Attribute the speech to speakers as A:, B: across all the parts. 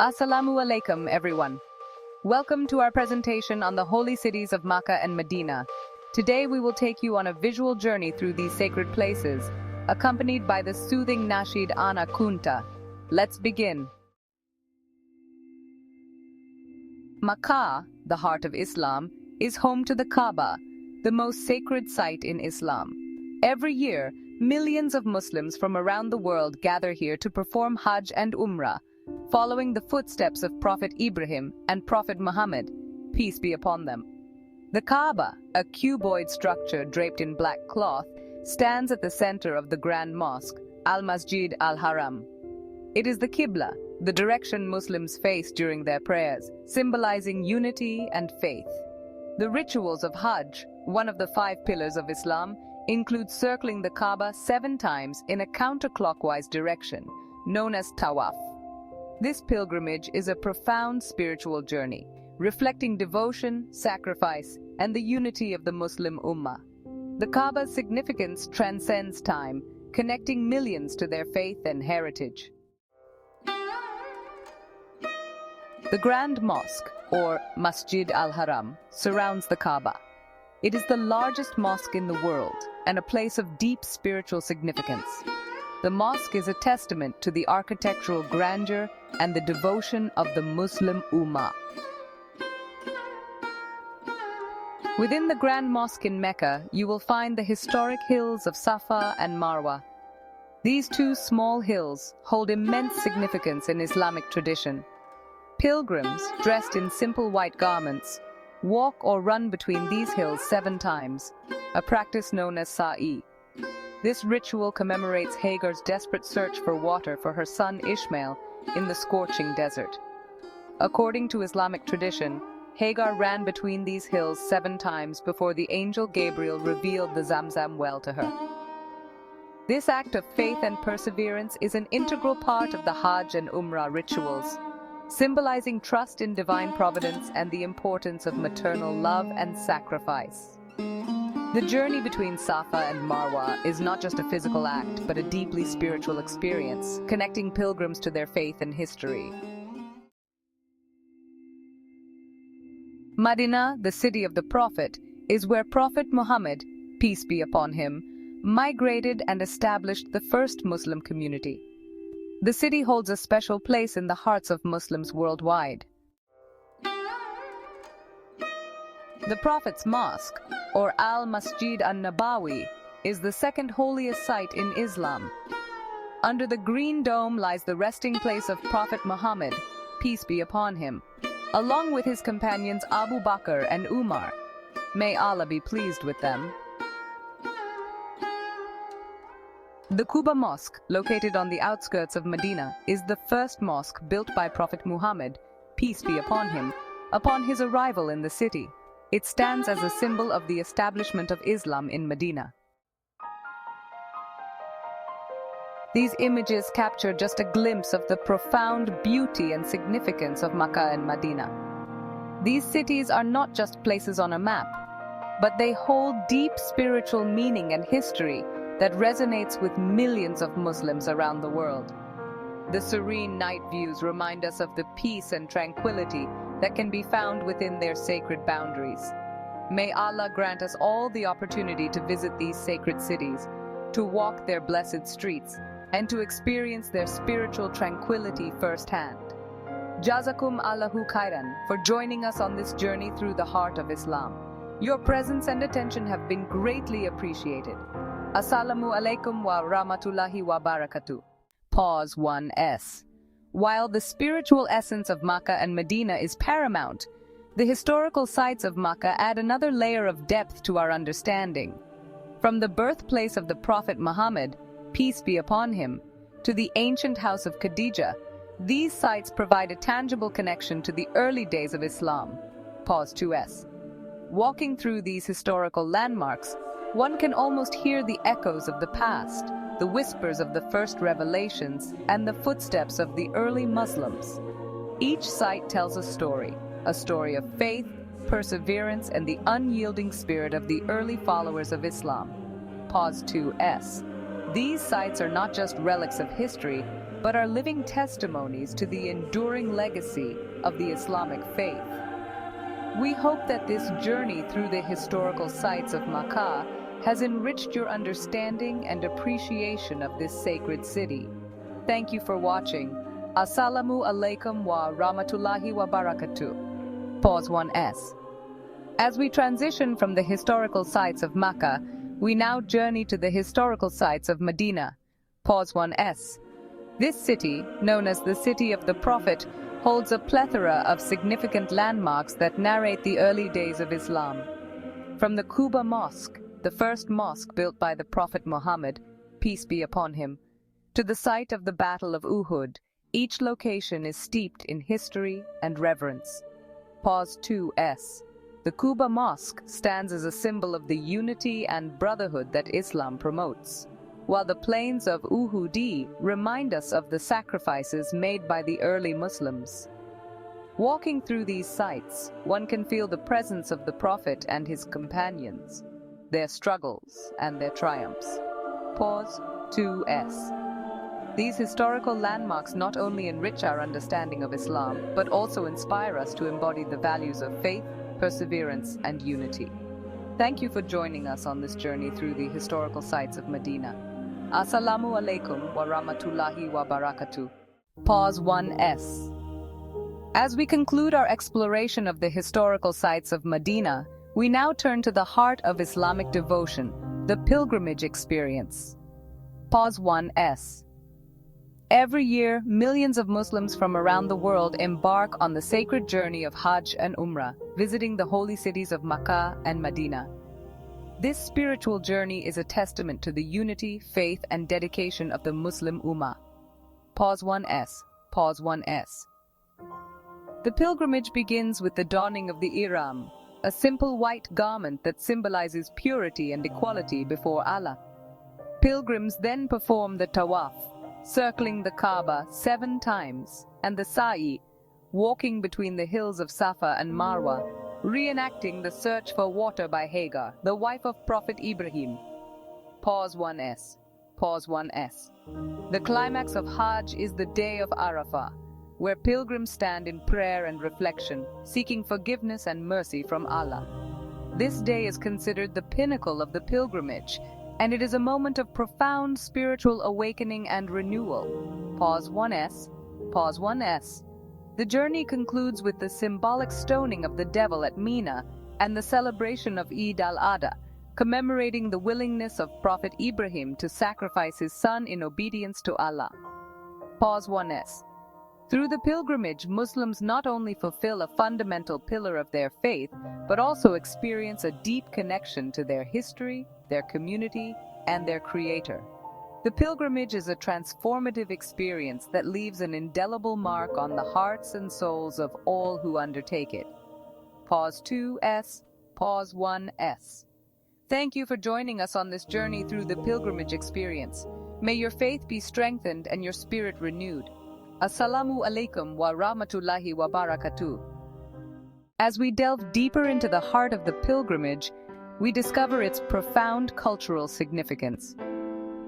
A: Assalamu alaikum, everyone. Welcome to our presentation on the holy cities of Makkah and Medina. Today we will take you on a visual journey through these sacred places, accompanied by the soothing nasheed Ana Kunta. Let's begin. Makkah, the heart of Islam, is home to the Kaaba, the most sacred site in Islam. Every year, millions of Muslims from around the world gather here to perform Hajj and Umrah, following the footsteps of Prophet Ibrahim and Prophet Muhammad, peace be upon them. The Kaaba, a cuboid structure draped in black cloth, stands at the center of the Grand Mosque, Al-Masjid Al-Haram. It is the Qibla, the direction Muslims face during their prayers, symbolizing unity and faith. The rituals of Hajj, one of the 5 pillars of Islam, include circling the Kaaba 7 times in a counterclockwise direction, known as tawaf. This pilgrimage is a profound spiritual journey, reflecting devotion, sacrifice, and the unity of the Muslim Ummah. The Kaaba's significance transcends time, connecting millions to their faith and heritage. The Grand Mosque, or Masjid al-Haram, surrounds the Kaaba. It is the largest mosque in the world and a place of deep spiritual significance. The mosque is a testament to the architectural grandeur and the devotion of the Muslim Ummah. Within the Grand Mosque in Mecca, you will find the historic hills of Safa and Marwa. These 2 small hills hold immense significance in Islamic tradition. Pilgrims, dressed in simple white garments, walk or run between these hills 7 times, a practice known as sa'i. This ritual commemorates Hagar's desperate search for water for her son Ishmael in the scorching desert. According to Islamic tradition, Hagar ran between these hills 7 times before the angel Gabriel revealed the Zamzam well to her. This act of faith and perseverance is an integral part of the Hajj and Umrah rituals, symbolizing trust in divine providence and the importance of maternal love and sacrifice. The journey between Safa and Marwa is not just a physical act, but a deeply spiritual experience, connecting pilgrims to their faith and history. Madinah, the city of the Prophet, is where Prophet Muhammad, peace be upon him, migrated and established the first Muslim community. The city holds a special place in the hearts of Muslims worldwide. The Prophet's Mosque, or Al-Masjid An-Nabawi, is the second holiest site in Islam. Under the green dome lies the resting place of Prophet Muhammad, peace be upon him, along with his companions Abu Bakr and Umar. May Allah be pleased with them. The Quba Mosque, located on the outskirts of Medina, is the first mosque built by Prophet Muhammad, peace be upon him, upon his arrival in the city. It stands as a symbol of the establishment of Islam in Medina. These images capture just a glimpse of the profound beauty and significance of Makkah and Medina. These cities are not just places on a map, but they hold deep spiritual meaning and history that resonates with millions of Muslims around the world. The serene night views remind us of the peace and tranquility that can be found within their sacred boundaries. May Allah grant us all the opportunity to visit these sacred cities, to walk their blessed streets, and to experience their spiritual tranquility firsthand. Jazakum Allahu Khairan for joining us on this journey through the heart of Islam. Your presence and attention have been greatly appreciated. Assalamu alaikum wa rahmatullahi wa barakatuh. Pause 1s. While the spiritual essence of Makkah and Medina is paramount, the historical sites of Makkah add another layer of depth to our understanding. From the birthplace of the Prophet Muhammad, peace be upon him, to the ancient house of Khadijah, these sites provide a tangible connection to the early days of Islam. Pause 2s. Walking through these historical landmarks, one can almost hear the echoes of the past, the whispers of the first revelations, and the footsteps of the early Muslims. Each site tells a story of faith, perseverance, and the unyielding spirit of the early followers of Islam. Pause 2s. These sites are not just relics of history, but are living testimonies to the enduring legacy of the Islamic faith. We hope that this journey through the historical sites of Makkah has enriched your understanding and appreciation of this sacred city. Thank you for watching. Assalamu alaikum wa rahmatullahi wa barakatuh. Pause 1s. As we transition from the historical sites of Makkah, we now journey to the historical sites of Medina. Pause 1s. This city, known as the City of the Prophet, holds a plethora of significant landmarks that narrate the early days of Islam. From the Quba Mosque, the first mosque built by the Prophet Muhammad, peace be upon him, to the site of the Battle of Uhud, each location is steeped in history and reverence. Pause 2s. The Quba Mosque stands as a symbol of the unity and brotherhood that Islam promotes, while the plains of Uhud remind us of the sacrifices made by the early Muslims. Walking through these sites, one can feel the presence of the Prophet and his companions, their struggles and their triumphs. Pause 2s. These historical landmarks not only enrich our understanding of Islam, but also inspire us to embody the values of faith, perseverance, and unity. Thank you for joining us on this journey through the historical sites of Medina. Assalamu alaikum wa rahmatullahi wa barakatuh. Pause 1s. As we conclude our exploration of the historical sites of Medina, we now turn to the heart of Islamic devotion, the pilgrimage experience. Pause 1s. Every year, millions of Muslims from around the world embark on the sacred journey of Hajj and Umrah, visiting the holy cities of Makkah and Madina. This spiritual journey is a testament to the unity, faith, and dedication of the Muslim Ummah. Pause 1s. Pause 1s. The pilgrimage begins with the donning of the ihram, a simple white garment that symbolizes purity and equality before Allah. Pilgrims then perform the tawaf, circling the Kaaba 7 times, and the sa'i, walking between the hills of Safa and Marwa, reenacting the search for water by Hagar, the wife of Prophet Ibrahim. Pause 1s. Pause 1s. The climax of Hajj is the day of Arafah, where pilgrims stand in prayer and reflection, seeking forgiveness and mercy from Allah. This day is considered the pinnacle of the pilgrimage, and it is a moment of profound spiritual awakening and renewal. Pause 1s. Pause 1s. The journey concludes with the symbolic stoning of the devil at Mina and the celebration of Eid al-Adha, commemorating the willingness of Prophet Ibrahim to sacrifice his son in obedience to Allah. Pause 1s. Through the pilgrimage, Muslims not only fulfill a fundamental pillar of their faith, but also experience a deep connection to their history, their community, and their Creator. The pilgrimage is a transformative experience that leaves an indelible mark on the hearts and souls of all who undertake it. Pause 2s. Pause 1s. Thank you for joining us on this journey through the pilgrimage experience. May your faith be strengthened and your spirit renewed. Assalamu alaikum wa rahmatullahi wa barakatuh. As we delve deeper into the heart of the pilgrimage, we discover its profound cultural significance.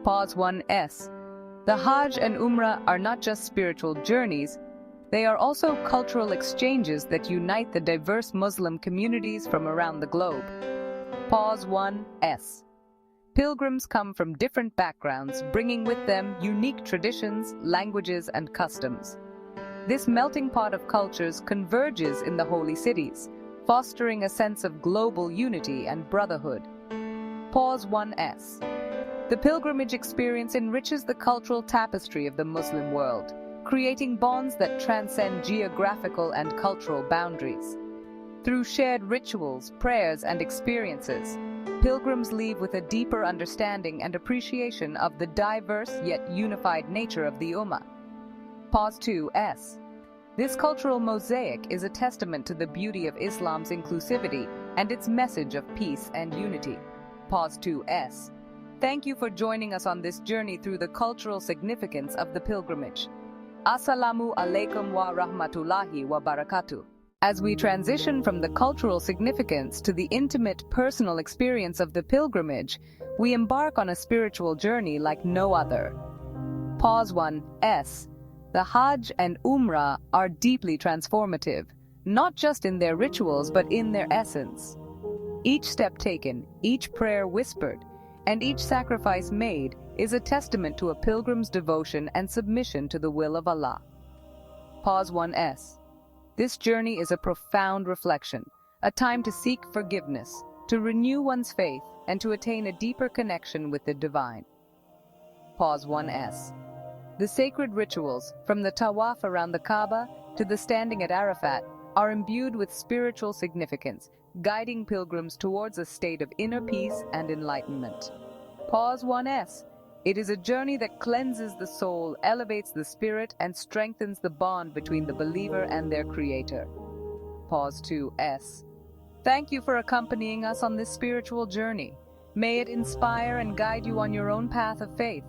A: Pause 1s. The Hajj and Umrah are not just spiritual journeys, they are also cultural exchanges that unite the diverse Muslim communities from around the globe. Pause 1s. Pilgrims come from different backgrounds, bringing with them unique traditions, languages, and customs. This melting pot of cultures converges in the holy cities, fostering a sense of global unity and brotherhood. Pause 1s. The pilgrimage experience enriches the cultural tapestry of the Muslim world, creating bonds that transcend geographical and cultural boundaries. Through shared rituals, prayers, and experiences, pilgrims leave with a deeper understanding and appreciation of the diverse yet unified nature of the Ummah. Pause 2s. This cultural mosaic is a testament to the beauty of Islam's inclusivity and its message of peace and unity. Pause 2s. Thank you for joining us on this journey through the cultural significance of the pilgrimage. Assalamu alaikum wa rahmatullahi wa barakatuh. As we transition from the cultural significance to the intimate, personal experience of the pilgrimage, we embark on a spiritual journey like no other. Pause 1s. The Hajj and Umrah are deeply transformative, not just in their rituals but in their essence. Each step taken, each prayer whispered, and each sacrifice made is a testament to a pilgrim's devotion and submission to the will of Allah. Pause 1s. This journey is a profound reflection, a time to seek forgiveness, to renew one's faith, and to attain a deeper connection with the divine. Pause 1s. The sacred rituals, from the tawaf around the Kaaba to the standing at Arafat, are imbued with spiritual significance, guiding pilgrims towards a state of inner peace and enlightenment. Pause 1s. It is a journey that cleanses the soul, elevates the spirit, and strengthens the bond between the believer and their Creator. Pause 2s. Thank you for accompanying us on this spiritual journey. May it inspire and guide you on your own path of faith.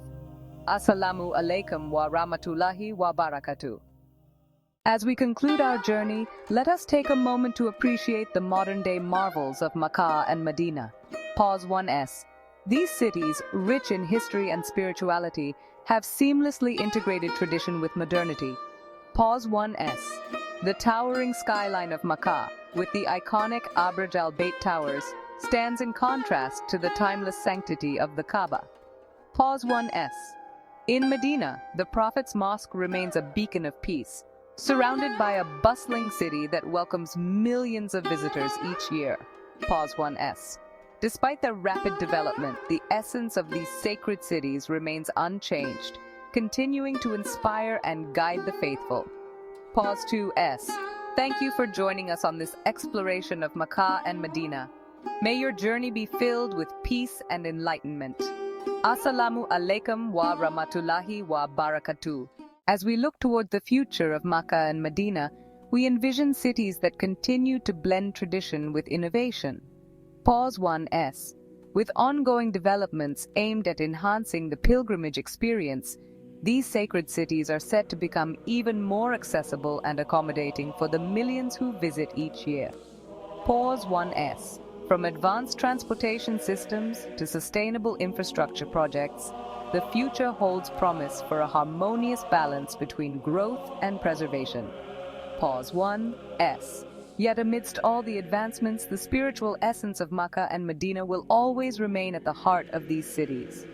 A: Assalamu alaikum wa rahmatullahi wa barakatuh. As we conclude our journey, let us take a moment to appreciate the modern-day marvels of Makkah and Madina. Pause 1s. These cities, rich in history and spirituality, have seamlessly integrated tradition with modernity. Pause 1s. The towering skyline of Makkah, with the iconic Abraj al-Bayt towers, stands in contrast to the timeless sanctity of the Kaaba. Pause 1s. In Medina, the Prophet's mosque remains a beacon of peace, surrounded by a bustling city that welcomes millions of visitors each year. Pause 1s. Despite their rapid development, the essence of these sacred cities remains unchanged, continuing to inspire and guide the faithful. Pause 2s. Thank you for joining us on this exploration of Makkah and Medina. May your journey be filled with peace and enlightenment. Assalamu alaikum wa rahmatullahi wa barakatuh. As we look toward the future of Makkah and Medina, we envision cities that continue to blend tradition with innovation. Pause 1s. With ongoing developments aimed at enhancing the pilgrimage experience, these sacred cities are set to become even more accessible and accommodating for the millions who visit each year. Pause 1s. From advanced transportation systems to sustainable infrastructure projects, the future holds promise for a harmonious balance between growth and preservation. Pause 1s. Yet amidst all the advancements, the spiritual essence of Makkah and Medina will always remain at the heart of these cities.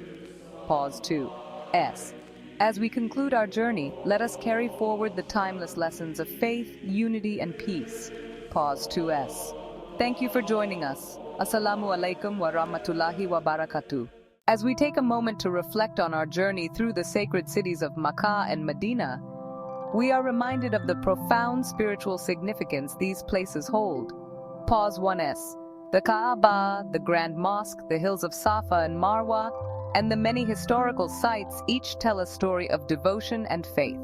A: Pause 2s. As we conclude our journey, let us carry forward the timeless lessons of faith, unity, and peace. Pause 2s. Thank you for joining us. Assalamu alaikum wa rahmatullahi wa barakatuh. As we take a moment to reflect on our journey through the sacred cities of Makkah and Medina, we are reminded of the profound spiritual significance these places hold. Pause 1s. The Kaaba, the Grand Mosque, the hills of Safa and Marwa, and the many historical sites each tell a story of devotion and faith.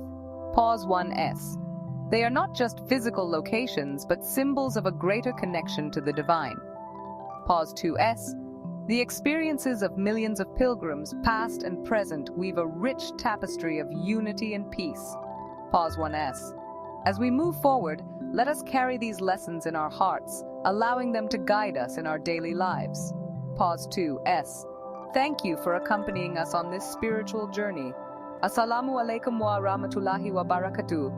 A: Pause 1s. They are not just physical locations, but symbols of a greater connection to the divine. Pause 2s. The experiences of millions of pilgrims, past and present, weave a rich tapestry of unity and peace. Pause 1s. As we move forward, let us carry these lessons in our hearts, allowing them to guide us in our daily lives. Pause 2s. Thank you for accompanying us on this spiritual journey. Assalamu alaikum wa rahmatullahi wa barakatuh.